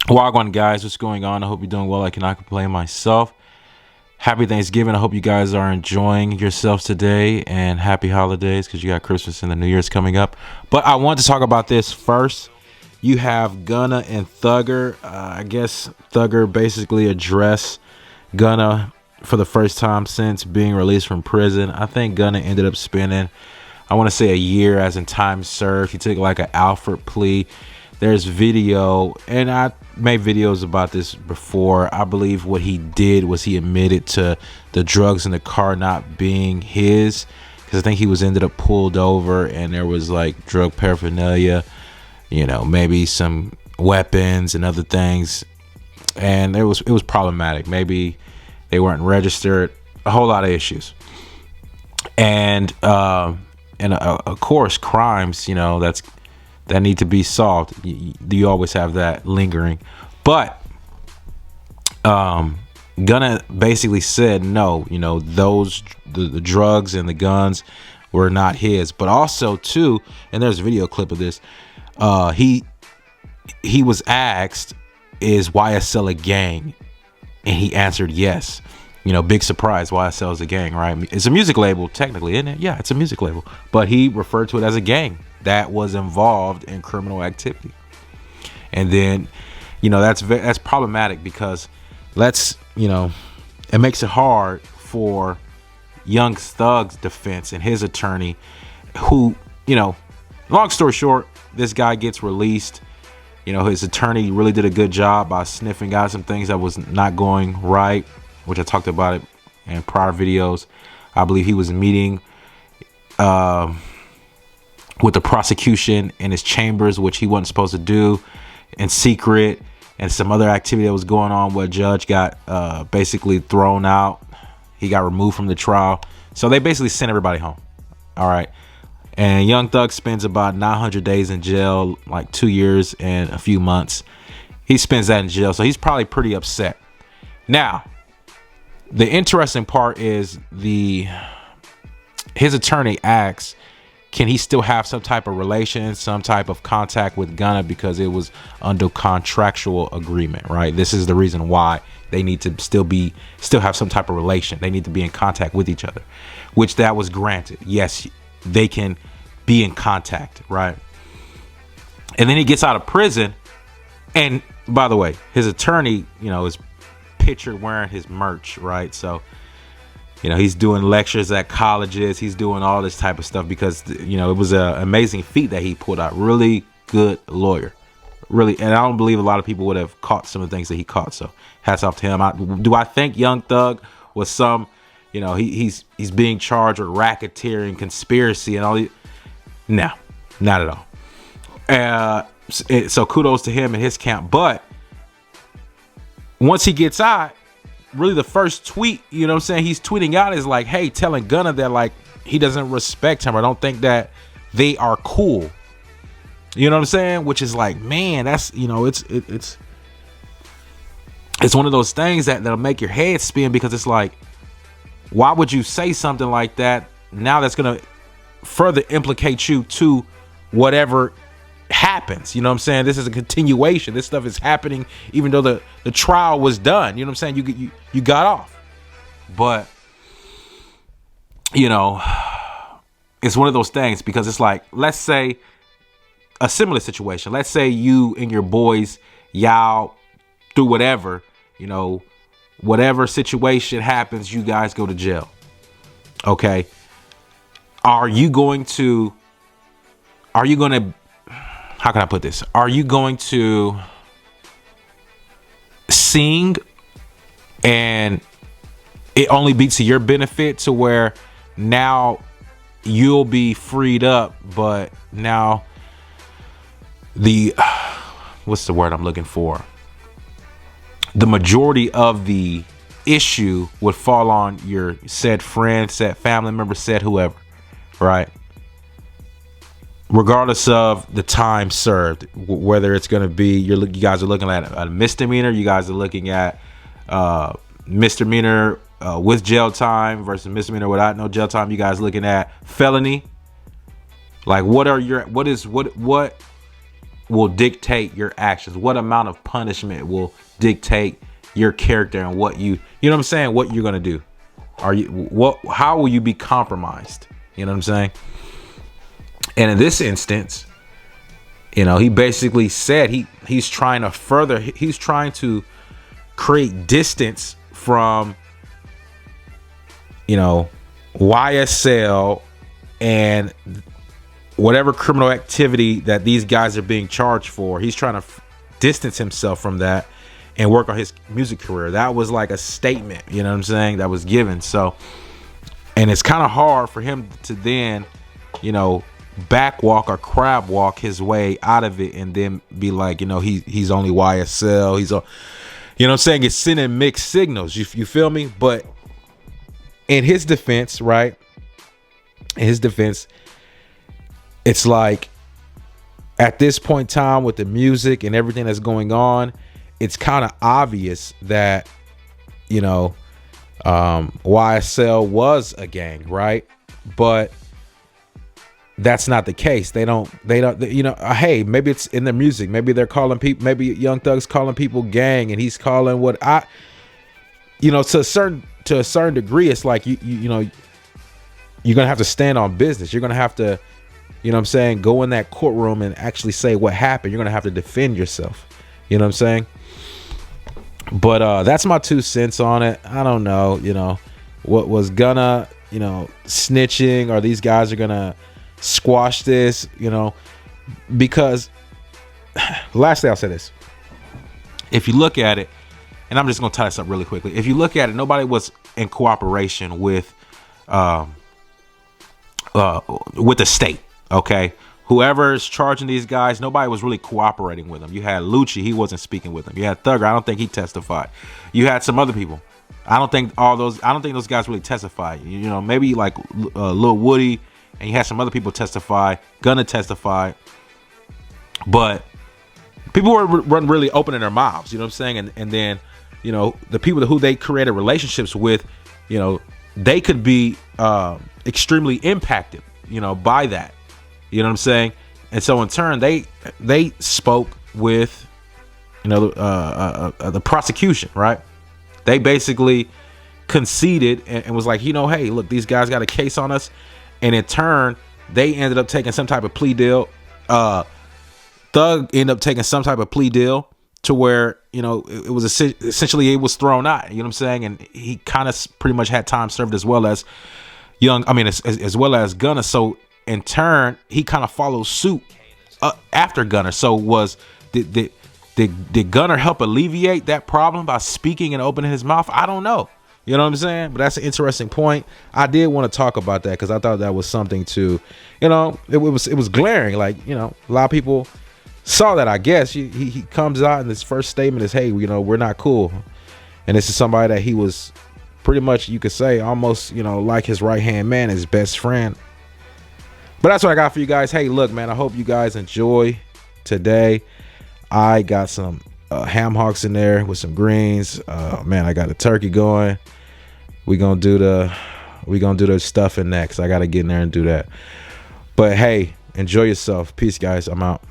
Wagwan guys, what's going on? I hope you're doing well. I cannot complain myself. Happy Thanksgiving. I hope you guys are enjoying yourselves today, and happy holidays because you got Christmas and the New Year's coming up. But I want to talk about this first. You have Gunna and Thugger. I guess Thugger basically addressed Gunna for the first time since being released from prison. I think Gunna ended up spending, I want to say, a year as in time served. He took like an Alfred plea. There's video, and I made videos about this before. I believe what he did was he admitted to the drugs in the car not being his, because I think he was ended up pulled over and there was like drug paraphernalia, maybe some weapons and other things, and it was problematic. Maybe they weren't registered, a whole lot of issues, and of course crimes that need to be solved. You always have that lingering. But Gunna basically said no, the drugs and the guns were not his. But also too, and there's a video clip of this, he was asked, is YSL a gang? And he answered yes. Big surprise. YSL is a gang, right? It's a music label technically, isn't it? Yeah, it's a music label. But he referred to it as a gang that was involved in criminal activity. And then that's problematic, because it makes it hard for Young Thug's defense and his attorney, who, long story short, this guy gets released. His attorney really did a good job by sniffing out some things that was not going right, which I talked about it in prior videos. I believe he was meeting with the prosecution in his chambers, which he wasn't supposed to do, in secret, and some other activity that was going on where a judge got basically thrown out. He got removed from the trial. So they basically sent everybody home. All right. And Young Thug spends about 900 days in jail, like 2 years and a few months. He spends that in jail. So he's probably pretty upset. Now, the interesting part is his attorney asks, can he still have some type of relation, some type of contact with Gunna, because it was under contractual agreement, right? This is the reason why they need to still have some type of relation. They need to be in contact with each other, which that was granted. Yes, they can be in contact, right? And then he gets out of prison, and by the way, his attorney, is pictured wearing his merch, right? So he's doing lectures at colleges. He's doing all this type of stuff because, it was an amazing feat that he pulled out. Really good lawyer. Really. And I don't believe a lot of people would have caught some of the things that he caught. So hats off to him. Do I think Young Thug was some, he's being charged with racketeering, conspiracy and all these? No, not at all. So kudos to him and his camp. But once he gets out, really the first tweet, he's tweeting out is like, hey, telling Gunna that like he doesn't respect him or don't think that they are cool. You know what I'm saying? Which is like, man, that's it's one of those things that'll make your head spin, because it's like, why would you say something like that now that's gonna further implicate you to whatever happens? You know what I'm saying? This is a continuation. This stuff is happening even though the trial was done. You know what I'm saying? You got off. But it's one of those things, because it's like, let's say a similar situation. Let's say you and your boys, y'all do whatever, whatever situation happens, you guys go to jail. Okay. Are you going to, how can I put this? Are you going to sing and it only be to your benefit, to where now you'll be freed up, but now what's the word I'm looking for? The majority of the issue would fall on your said friend, said family member, said whoever, right? Regardless of the time served, whether it's going to be, you guys are looking at a misdemeanor, you guys are looking at misdemeanor with jail time versus misdemeanor without no jail time. You guys looking at felony. Like, what will dictate your actions? What amount of punishment will dictate your character and what you know what I'm saying, what you're gonna do? How will you be compromised? You know what I'm saying? And in this instance, you know, he basically said he's trying to create distance from, you know, YSL and whatever criminal activity that these guys are being charged for. He's trying to distance himself from that and work on his music career. That was like a statement, you know what I'm saying, that was given. So, and it's kind of hard for him to then, you know, backwalk or crab walk his way out of it and then be like, you know, he's only YSL. He's a, you know what I'm saying? It's sending mixed signals. You feel me? But in his defense, right? In his defense, it's like at this point in time with the music and everything that's going on, it's kind of obvious that, you know, YSL was a gang, right? But that's not the case. They don't, you know, hey, maybe it's in the music. Maybe they're calling people, maybe Young Thug's calling people gang and he's calling what you know, to a certain degree, it's like, you know, you're going to have to stand on business. You're going to have to, you know what I'm saying, go in that courtroom and actually say what happened. You're going to have to defend yourself. You know what I'm saying? But that's my 2 cents on it. I don't know, you know, what was Gunna, you know, snitching, or these guys are going to squash this, you know, because lastly, I'll say this. If you look at it, and I'm just going to tie this up really quickly. If you look at it, nobody was in cooperation with the state. Okay. Whoever's charging these guys, nobody was really cooperating with them. You had Lucci, he wasn't speaking with them. You had Thugger, I don't think he testified. You had some other people. I don't think those guys really testified. You know, maybe like Lil Woody, and you had some other people testify. Gunna testified. But people weren't really opening their mouths, you know what I'm saying? And then, you know, the people who they created relationships with, you know, they could be extremely impacted, you know, by that. You know what I'm saying? And so in turn, they spoke with, you know, the prosecution, right? They basically conceded and was like, you know, hey, look, these guys got a case on us. And in turn, they ended up taking some type of plea deal. Thug ended up taking some type of plea deal to where, you know, it was essentially it was thrown out. You know what I'm saying? And he kind of pretty much had time served as well as as well as Gunna. So in turn, he kind of followed suit after Gunna. So did Gunna help alleviate that problem by speaking and opening his mouth? I don't know. You know what I'm saying? But that's an interesting point. I did want to talk about that because I thought that was something to, you know, it was glaring. Like, you know, a lot of people saw that, I guess. He comes out and his first statement is, hey, you know, we're not cool. And this is somebody that he was pretty much, you could say, almost, you know, like his right-hand man, his best friend. But that's what I got for you guys. Hey, look, man, I hope you guys enjoy today. I got some ham hocks in there with some greens. Man, I got a turkey going. We gonna do the stuffing next. I gotta get in there and do that. But hey, enjoy yourself. Peace, guys. I'm out.